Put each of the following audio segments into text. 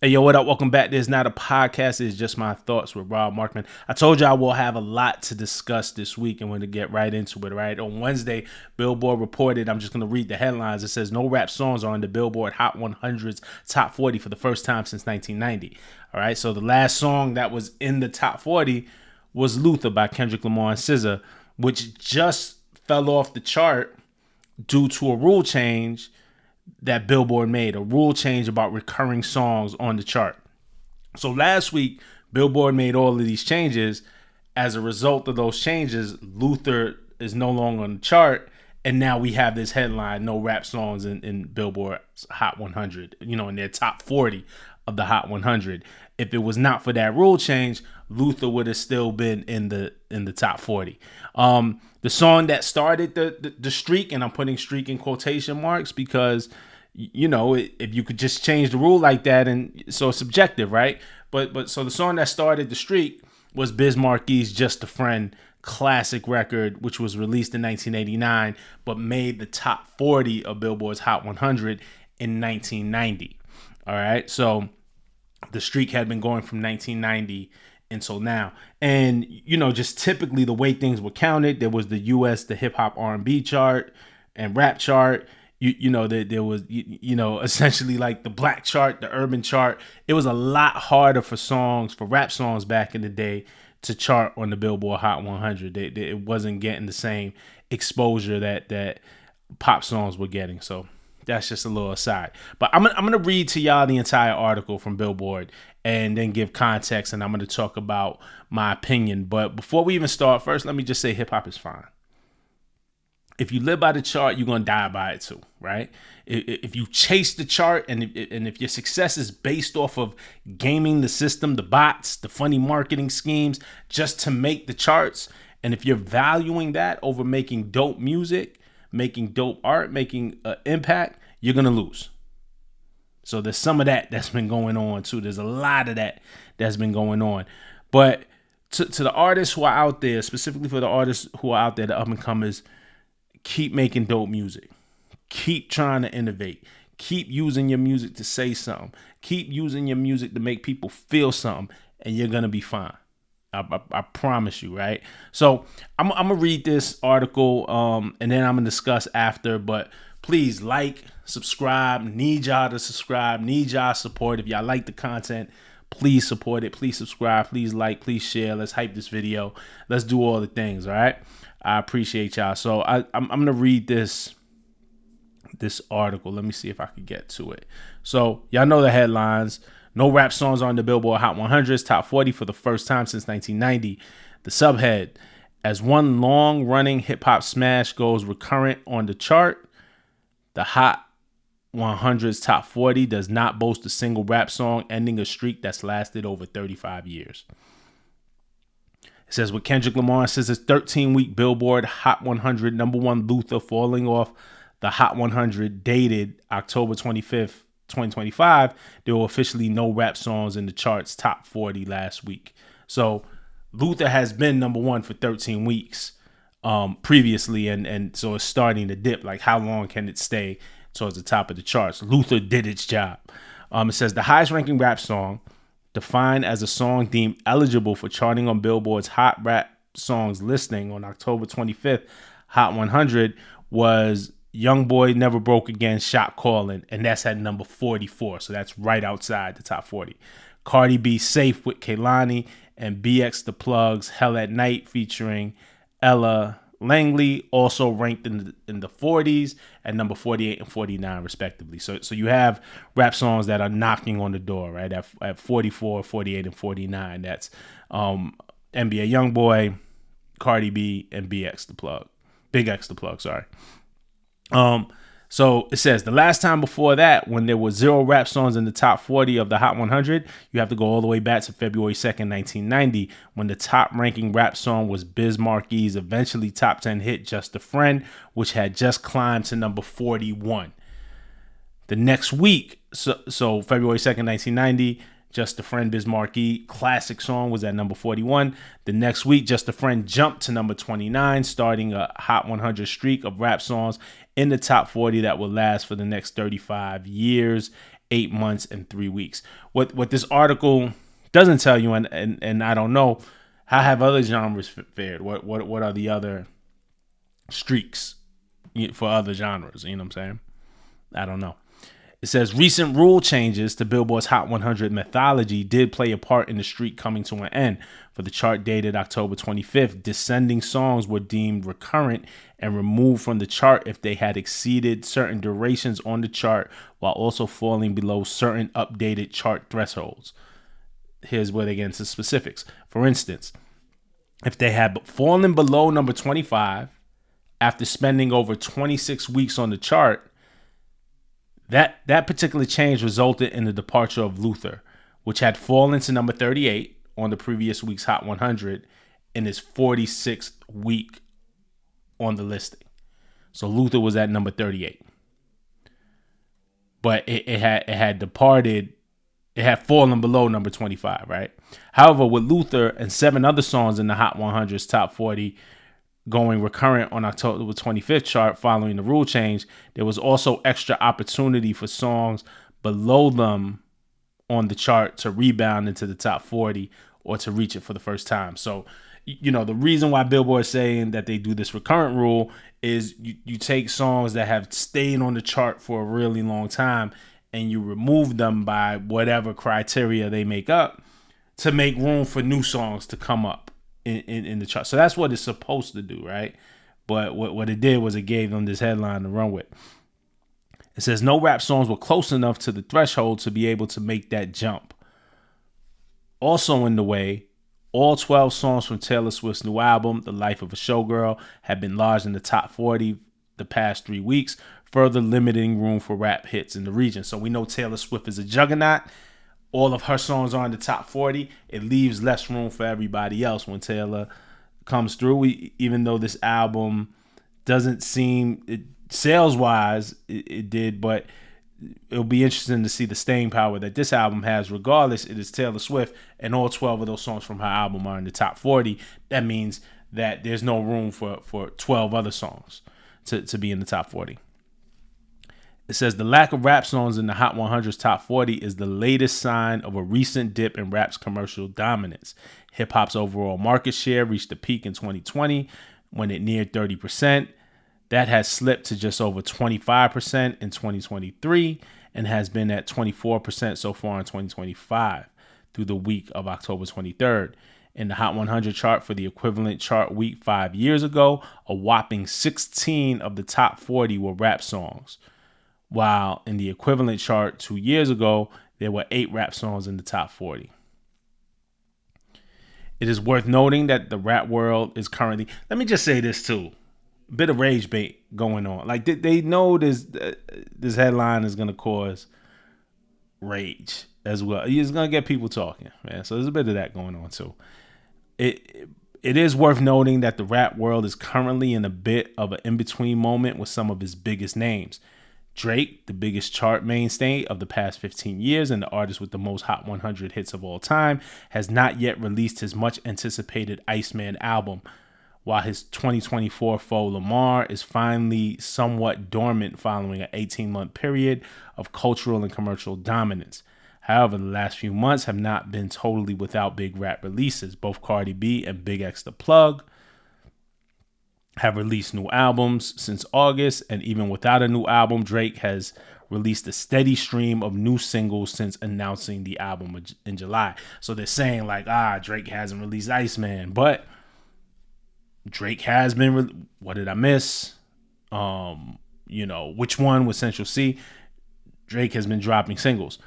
Hey, yo, what up? Welcome back. This is not a podcast. It's just my thoughts with Rob Markman. I told you I will have a lot to discuss this week and we're going to get right into it, right? On Wednesday, Billboard reported, I'm just going to read the headlines. It says, no rap songs are on the Billboard Hot 100's top 40 for the first time since 1990. All right, so the last song that was in the top 40 was Luther by Kendrick Lamar and SZA, which just fell off the chart due to a rule change that Billboard made, a rule change about recurring songs on the chart. So last week, Billboard made all of these changes. As a result of those changes, Luther is no longer on the chart. And now we have this headline, no rap songs in Billboard's Hot 100, in their top 40 of the Hot 100. If it was not for that rule change, Luther would have still been in the top 40. The song that started the streak, and I'm putting streak in quotation marks because, if you could just change the rule like that, and so it's subjective, right? But so the song that started the streak was Biz Marquis's Just a Friend classic record, which was released in 1989, but made the top 40 of Billboard's Hot 100 in 1990. All right, so the streak had been going from 1990 until now. And, just typically the way things were counted, there was the the hip hop R&B chart and rap chart. There was, essentially like the black chart, the urban chart. It was a lot harder for rap songs back in the day to chart on the Billboard Hot 100. It wasn't getting the same exposure that pop songs were getting. So that's just a little aside. But I'm gonna read to y'all the entire article from Billboard and then give context, and I'm gonna talk about my opinion. But before we even start, first let me just say hip hop is fine. If you live by the chart, you're gonna die by it too, right? If you chase the chart and if your success is based off of gaming the system, the bots, the funny marketing schemes, just to make the charts, and if you're valuing that over making dope music, making dope art, making impact, you're gonna lose. So there's some of that's been going on too. There's a lot of that's been going on. But to the artists who are out there, specifically for the artists who are out there, the up and comers, keep making dope music. Keep trying to innovate. Keep using your music to say something. Keep using your music to make people feel something, and you're gonna be fine. I promise you, right? So I'm gonna read this article, and then I'm gonna discuss after. But please subscribe. Need y'all to subscribe. Need y'all support. If y'all like the content, please support it. Please subscribe. Please please share. Let's hype this video. Let's do all the things. All right. I appreciate y'all. So I'm gonna read this article. Let me see if I can get to it. So y'all know the headlines. No rap songs on the Billboard Hot 100's top 40 for the first time since 1990. The subhead: as one long-running hip-hop smash goes recurrent on the chart, the Hot 100's top 40 does not boast a single rap song, ending a streak that's lasted over 35 years. It says, with Kendrick Lamar and SZA's 13-week Billboard Hot 100 number one Luther falling off the Hot 100 dated October 25th, 2025, there were officially no rap songs in the chart's top 40 last week. So Luther has been number one for 13 weeks previously, and so it's starting to dip. Like, how long can it stay towards the top of the charts? Luther did its job. It says the highest ranking rap song, defined as a song deemed eligible for charting on Billboard's Hot Rap Songs listing on October 25th, Hot 100, was Young Boy Never Broke Again, Shot Callin', and that's at number 44, so that's right outside the top 40. Cardi B, Safe with Kehlani, and BX The Plug's Hell at Night featuring Ella Langley, also ranked in the 40s at number 48 and 49 respectively. So you have rap songs that are knocking on the door, right? At 44, 48, and 49. That's NBA Youngboy, Cardi B, and BX The Plug. Big X The Plug, sorry. So it says the last time before that, when there were zero rap songs in the top 40 of the Hot 100, you have to go all the way back to February 2nd, 1990, when the top ranking rap song was Biz Marquis's eventually top 10 hit Just a Friend, which had just climbed to number 41. The next week, so February 2nd, 1990, Just a Friend, Biz Marquis, classic song, was at number 41. The next week, Just a Friend jumped to number 29, starting a Hot 100 streak of rap songs in the top 40 that will last for the next 35 years. 8 months and 3 weeks. What this article doesn't tell you, and I don't know, how have other genres fared? What are the other streaks for other genres? You know what I'm saying? I don't know. It says recent rule changes to Billboard's Hot 100 methodology did play a part in the streak coming to an end. For the chart dated October 25th, descending songs were deemed recurrent and removed from the chart if they had exceeded certain durations on the chart while also falling below certain updated chart thresholds. Here's where they get into specifics. For instance, if they had fallen below number 25 after spending over 26 weeks on the chart, that particular change resulted in the departure of Luther, which had fallen to number 38 on the previous week's Hot 100 in his 46th week on the listing. So Luther was at number 38. But it had departed, it had fallen below number 25, right? However, with Luther and 7 other songs in the Hot 100's top 40 going recurrent on October 25th chart following the rule change, there was also extra opportunity for songs below them on the chart to rebound into the top 40 or to reach it for the first time. So, the reason why Billboard is saying that they do this recurrent rule is you take songs that have stayed on the chart for a really long time and you remove them by whatever criteria they make up to make room for new songs to come up in the chart. So that's what it's supposed to do, right? But what it did was it gave them this headline to run with. It says no rap songs were close enough to the threshold to be able to make that jump. Also in the way, all 12 songs from Taylor Swift's new album, The Life of a Showgirl, have been lodged in the top 40 the past 3 weeks, further limiting room for rap hits in the region. So we know Taylor Swift is a juggernaut. All of her songs are in the top 40. It leaves less room for everybody else when Taylor comes through. Even though this album doesn't seem, sales-wise, it did, but it'll be interesting to see the staying power that this album has. Regardless, it is Taylor Swift, and all 12 of those songs from her album are in the top 40. That means that there's no room for 12 other songs to be in the top 40. It says the lack of rap songs in the Hot 100's top 40 is the latest sign of a recent dip in rap's commercial dominance. Hip-hop's overall market share reached a peak in 2020 when it neared 30%. That has slipped to just over 25% in 2023 and has been at 24% so far in 2025 through the week of October 23rd. In the Hot 100 chart for the equivalent chart week 5 years ago, a whopping 16 of the top 40 were rap songs, while in the equivalent chart 2 years ago, there were 8 rap songs in the top 40. It is worth noting that the rap world is currently, let me just say this too, a bit of rage bait going on. Like they know this headline is going to cause rage as well. It's going to get people talking, man. So there's a bit of that going on too. It is worth noting that the rap world is currently in a bit of an in-between moment with some of its biggest names. Drake, the biggest chart mainstay of the past 15 years and the artist with the most Hot 100 hits of all time, has not yet released his much-anticipated Iceman album, while his 2024 foe Lamar is finally somewhat dormant following an 18-month period of cultural and commercial dominance. However, the last few months have not been totally without big rap releases. Both Cardi B and Big X The Plug have released new albums since August, and even without a new album, Drake has released a steady stream of new singles since announcing the album in July. So they're saying like, Drake hasn't released Iceman, but Drake has been. What did I miss? Which one was Central C? Drake has been dropping singles.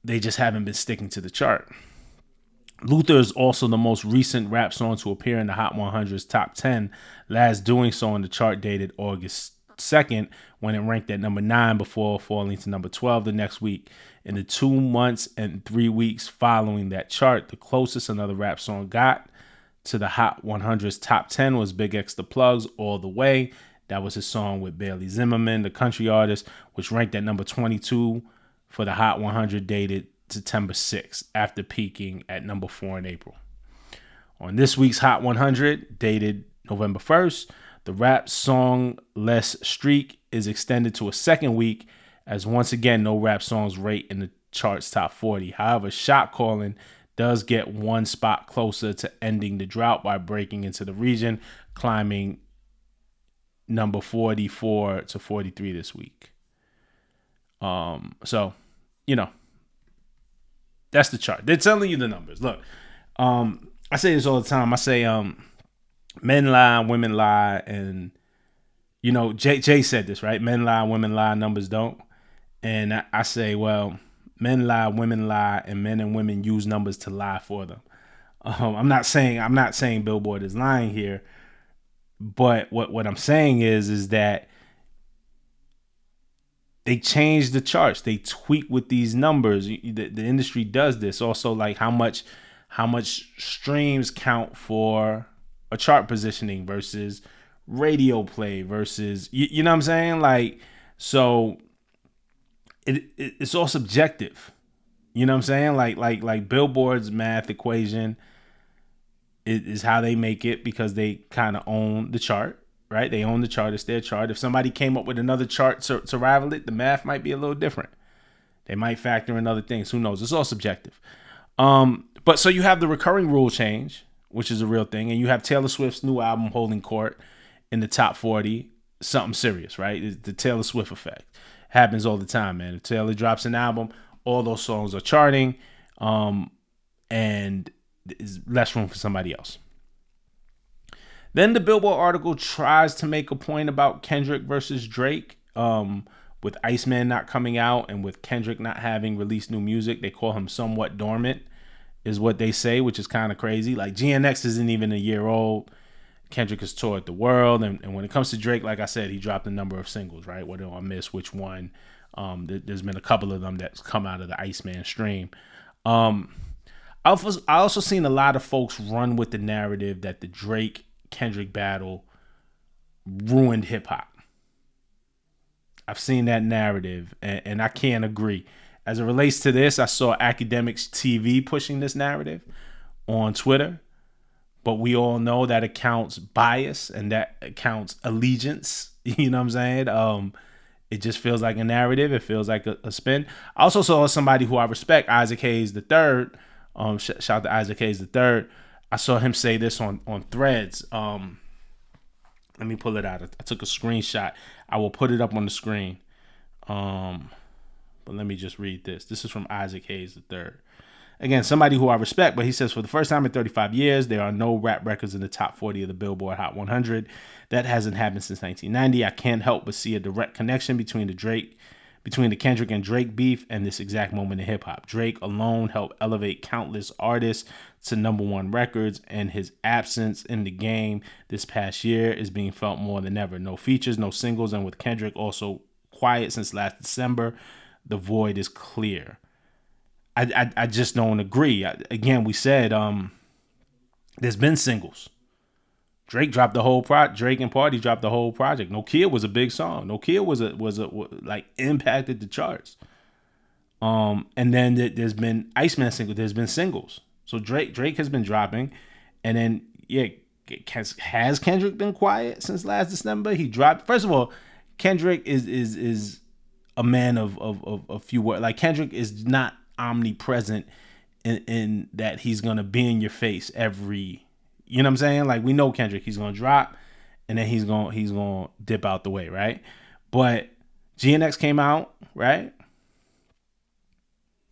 They just haven't been sticking to the chart. Luther is also the most recent rap song to appear in the Hot 100's top 10, last doing so on the chart dated August 2nd, when it ranked at number 9 before falling to number 12 the next week. In the 2 months and 3 weeks following that chart, the closest another rap song got to the Hot 100's top 10 was Big X The Plug's All The Way. That was his song with Bailey Zimmerman, the country artist, which ranked at number 22 for the Hot 100 dated September 6th, after peaking at number 4 in April. On this week's Hot 100, dated November 1st, the rap song less streak is extended to a second week as once again, no rap songs rate in the charts top 40. However, Shot Calling does get one spot closer to ending the drought by breaking into the region, climbing number 44 to 43 this week. So, that's the chart. They're telling you the numbers. Look, I say this all the time. I say, men lie, women lie, and Jay said this, right? Men lie, women lie, numbers don't. And I say, well, men lie, women lie, and men and women use numbers to lie for them. I'm not saying Billboard is lying here, but what I'm saying is that they change the charts. They tweak with these numbers. The industry does this. Also, like how much streams count for a chart positioning versus radio play versus you know what I'm saying? Like, so it's all subjective. You know what I'm saying? Like Billboard's math equation is how they make it because they kind of own the chart, right? They own the chart. It's their chart. If somebody came up with another chart to rival it, the math might be a little different. They might factor in other things. Who knows? It's all subjective. But so you have the recurring rule change, which is a real thing, and you have Taylor Swift's new album holding court in the top 40. Something serious, right? It's the Taylor Swift effect. Happens all the time, man. If Taylor drops an album, all those songs are charting, and there's less room for somebody else. Then the Billboard article tries to make a point about Kendrick versus Drake. With Iceman not coming out and with Kendrick not having released new music, they call him somewhat dormant, is what they say, which is kind of crazy. Like GNX isn't even a year old. Kendrick has toured the world. And when it comes to Drake, like I said, he dropped a number of singles, right? What do I miss? Which one? There's been a couple of them that's come out of the Iceman stream. I also seen a lot of folks run with the narrative that the Drake-Kendrick battle ruined hip-hop. I've seen that narrative, and I can't agree. As it relates to this, I saw Academics TV pushing this narrative on Twitter, but we all know that accounts bias and that accounts allegiance. You know what I'm saying? It just feels like a narrative. It feels like a spin. I also saw somebody who I respect, Isaac Hayes III. Shout out to Isaac Hayes III. I saw him say this on Threads. Let me pull it out. I took a screenshot. I will put it up on the screen. But let me just read this. This is from Isaac Hayes III. Again, somebody who I respect, but he says, for the first time in 35 years, there are no rap records in the top 40 of the Billboard Hot 100. That hasn't happened since 1990. I can't help but see a direct connection between the Kendrick and Drake beef and this exact moment in hip-hop. Drake alone helped elevate countless artists to number one records, and his absence in the game this past year is being felt more than ever. No features, no singles, and with Kendrick also quiet since last December, the void is clear. I just don't agree. Again, we said there's been singles. Drake dropped the whole Drake and Party dropped the whole project. No Kid was a big song. No Kid was like impacted the charts. And then there's been Iceman single. There's been singles. So Drake has been dropping, and then has Kendrick been quiet since last December? He dropped. First of all, Kendrick is a man of few words. Like Kendrick is not omnipresent in that he's gonna be in your face every. You know what I'm saying? Like we know Kendrick, he's gonna drop, and then he's gonna dip out the way, right? But GNX came out, right?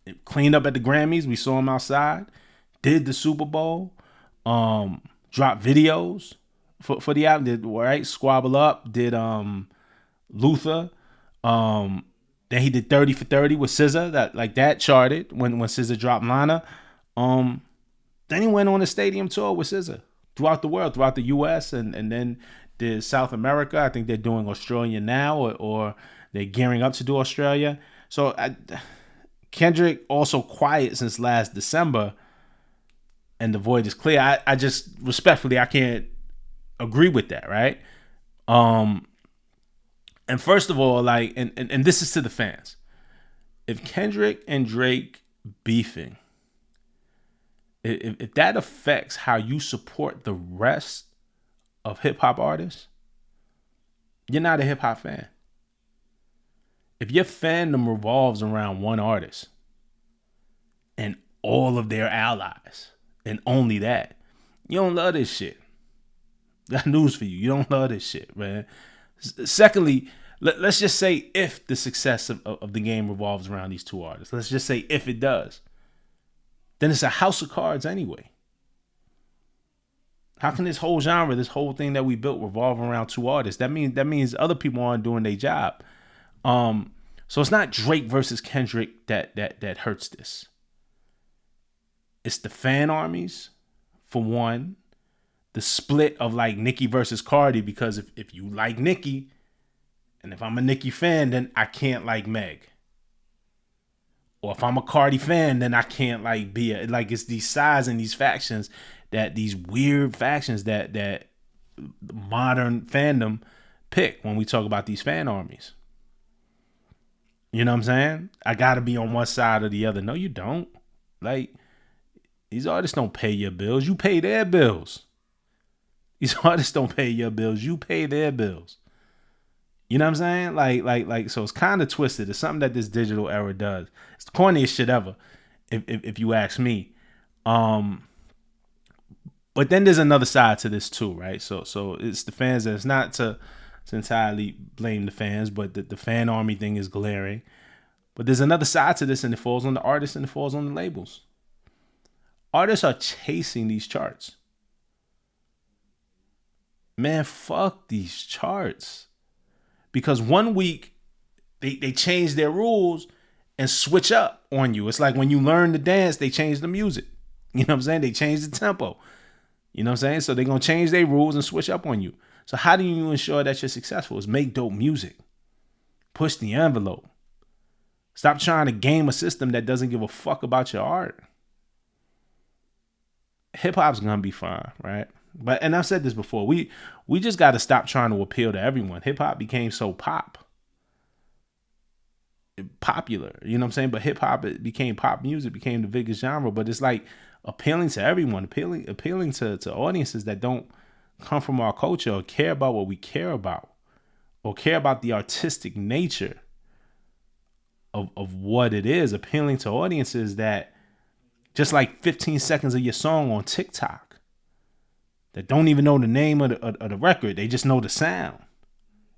It cleaned up at the Grammys. We saw him outside. Did the Super Bowl. Dropped videos for the album. Did right? Squabble Up. Did Luther. Then he did 30 for 30 with SZA. That charted when SZA dropped Lana. Then he went on a stadium tour with SZA throughout the world, throughout the U.S. and then did South America. I think they're doing Australia now, or they're gearing up to do Australia. So Kendrick also quiet since last December, and the void is clear. I just respectfully, I can't agree with that, right? And first of all, like, and this is to the fans. If Kendrick and Drake beefing, if that affects how you support the rest of hip hop artists, you're not a hip hop fan. If your fandom revolves around one artist and all of their allies and only that, you don't love this shit. Got news for you. You don't love this shit, man. Secondly, let's just say if the success of the game revolves around these two artists, let's just say if it does, then it's a house of cards anyway. How can this whole genre, this whole thing that we built revolve around two artists? That means other people aren't doing their job. So it's not Drake versus Kendrick that hurts this. It's the fan armies, for one. The split of like Nicki versus Cardi, because if you like Nicki, and if I'm a Nicki fan, then I can't like Meg. Or if I'm a Cardi fan, then I can't like be like, it's these sides and these factions, that these weird factions that modern fandom pick when we talk about these fan armies. You know what I'm saying? I gotta be on one side or the other. No, you don't. Like, these artists don't pay your bills. You pay their bills. These artists don't pay your bills. You pay their bills. You know what I'm saying? Like. So it's kind of twisted. It's something that this digital era does. It's the corniest shit ever, if you ask me. But then there's another side to this too, right? So it's the fans. It's not to entirely blame the fans, but the fan army thing is glaring. But there's another side to this, and it falls on the artists and it falls on the labels. Artists are chasing these charts. Man, fuck these charts. Because one week they change their rules and switch up on you. It's like when you learn to dance, they change the music. You know what I'm saying? They change the tempo. You know what I'm saying? So they're going to change their rules and switch up on you. So how do you ensure that you're successful? Is make dope music. Push the envelope. Stop trying to game a system that doesn't give a fuck about your art. Hip hop's going to be fine, right? And I've said this before, we just got to stop trying to appeal to everyone. Hip hop became so popular, you know what I'm saying? But hip hop, it became pop music, became the biggest genre. But it's like appealing to everyone, appealing to audiences that don't come from our culture or care about what we care about, or care about the artistic nature of what it is. Appealing to audiences that just like 15 seconds of your song on TikTok, that don't even know the name of the record. They just know the sound.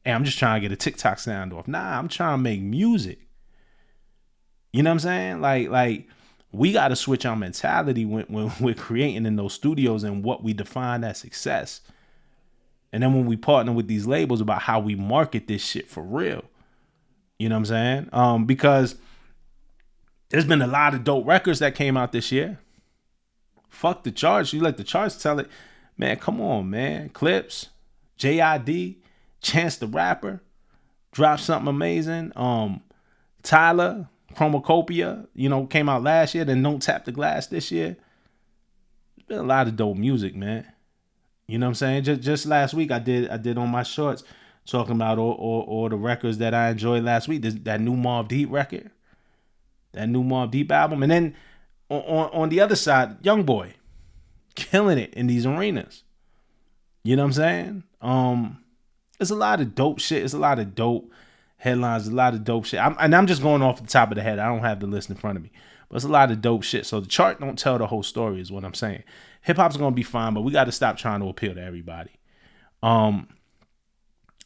Hey, I'm just trying to get a TikTok sound off. Nah, I'm trying to make music. You know what I'm saying? Like we got to switch our mentality when we're creating in those studios and what we define as success. And then when we partner with these labels about how we market this shit for real. You know what I'm saying? Because there's been a lot of dope records that came out this year. Fuck the charts. You let the charts tell it. Man, come on, man. Clips, JID, Chance the Rapper, dropped something amazing. Tyler, Chromacopia, came out last year. Then Don't Tap the Glass this year. There's been a lot of dope music, man. You know what I'm saying? Just last week, I did on my shorts talking about all the records that I enjoyed last week. That new Mobb Deep record, that new Mobb Deep album, and then on the other side, YoungBoy, killing it in these arenas. You know what I'm saying? It's a lot of dope shit. It's a lot of dope headlines. A lot of dope shit. I'm just going off the top of the head. I don't have the list in front of me, but it's a lot of dope shit. So the chart don't tell the whole story, is what I'm saying. Hip hop's gonna be fine, but we got to stop trying to appeal to everybody. And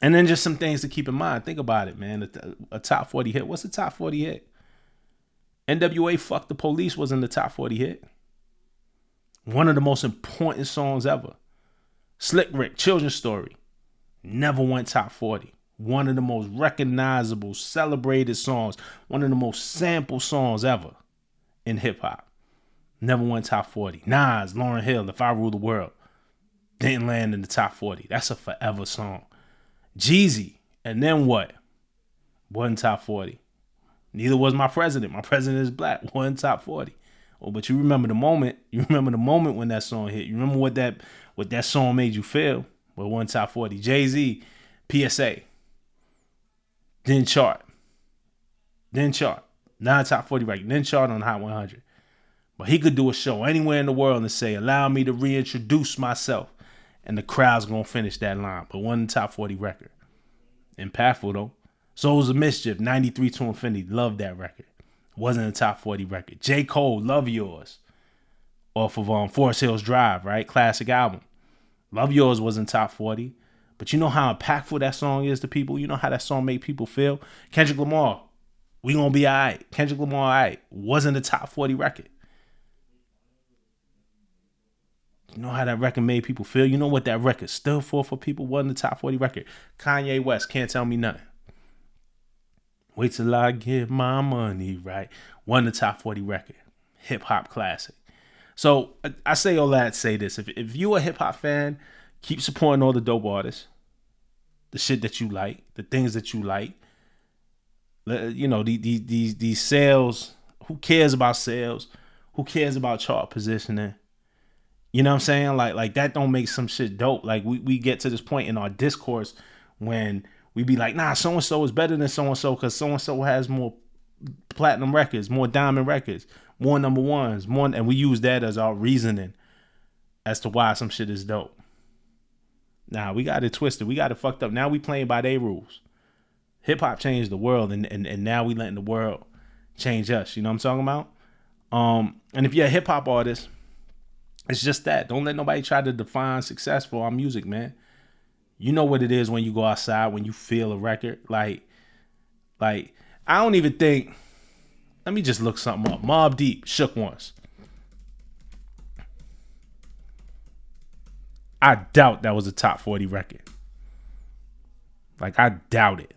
then just some things to keep in mind. Think about it, man. A top 40 hit. What's a top 40 hit? NWA Fuck the Police was in the top 40 hit. One of the most important songs ever. Slick Rick, Children's Story, never went top 40. One of the most recognizable, celebrated songs. One of the most sampled songs ever in hip hop. Never went top 40. Nas, Lauryn Hill, If I Rule the World, didn't land in the top 40. That's a forever song. Jeezy, And Then What? Wasn't top 40. Neither was My President. My President Is Black. Wasn't top 40. Oh, but you remember the moment. You remember the moment when that song hit. You remember what that song made you feel. Well, one top 40. Jay-Z, PSA. Didn't chart. Not top 40 right. Didn't chart on Hot 100. But he could do a show anywhere in the world and say, allow me to reintroduce myself. And the crowd's going to finish that line. But one top 40 record. Impactful, though. Souls of Mischief, 93 to Infinity. Love that record. Wasn't a top 40 record. J. Cole, Love Yours. Off of Forest Hills Drive, right? Classic album. Love Yours wasn't top 40. But you know how impactful that song is to people? You know how that song made people feel? Kendrick Lamar, We Gonna Be Alright. Kendrick Lamar, alright. Wasn't a top 40 record. You know how that record made people feel? You know what that record stood for people? Wasn't a top 40 record. Kanye West, Can't Tell Me Nothing. Wait till I get my money right. Wasn't a top 40 record. Hip hop classic. So I say all that to say this. If you're a hip hop fan, keep supporting all the dope artists. The shit that you like. The things that you like. You know, these sales. Who cares about sales? Who cares about chart positioning? You know what I'm saying? Like that don't make some shit dope. Like we get to this point in our discourse when we be like, nah, so-and-so is better than so-and-so because so-and-so has more platinum records, more diamond records, more number ones, more, and we use that as our reasoning as to why some shit is dope. Nah, we got it twisted. We got it fucked up. Now we playing by their rules. Hip hop changed the world, and now we letting the world change us. You know what I'm talking about? And if you're a hip hop artist, it's just that. Don't let nobody try to define success for our music, man. You know what it is when you go outside, when you feel a record. Like I don't even think. Let me just look something up. Mobb Deep, Shook Once. I doubt that was a top 40 record. Like, I doubt it.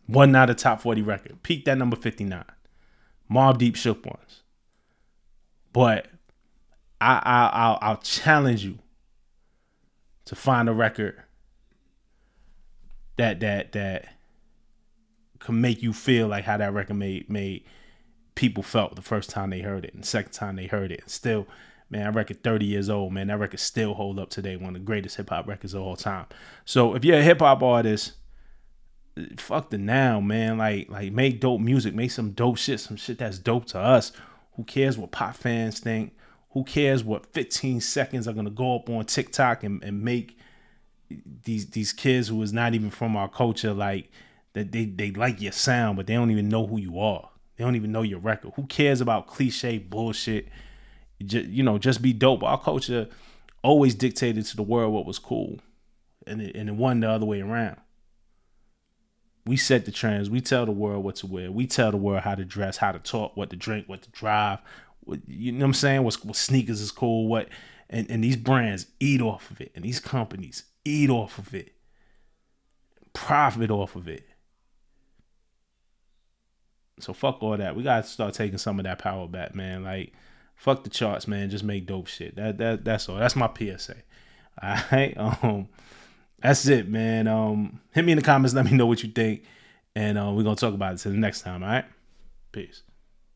Wasn't not a top 40 record. Peaked at number 59. Mobb Deep, Shook Once. But I'll challenge you to find a record that can make you feel like how that record made people felt the first time they heard it and the second time they heard it. And still, man, that record 30 years old, man. That record still hold up today. One of the greatest hip hop records of all time. So if you're a hip hop artist, fuck the now, man. Like make dope music, make some dope shit, some shit that's dope to us. Who cares what pop fans think? Who cares what 15 seconds are gonna go up on TikTok and make these kids who is not even from our culture like that they like your sound, but they don't even know who you are. They don't even know your record. Who cares about cliche bullshit? Just be dope. Our culture always dictated to the world what was cool, and it won the other way around. We set the trends. We tell the world what to wear. We tell the world how to dress, how to talk, what to drink, what to drive. You know what I'm saying? What sneakers is cool. And these brands eat off of it. And these companies eat off of it. Profit off of it. So fuck all that. We gotta start taking some of that power back, man. Like, fuck the charts, man. Just make dope shit. That's all. That's my PSA. All right. That's it, man. Hit me in the comments. Let me know what you think. And we're going to talk about it till the next time, all right? Peace.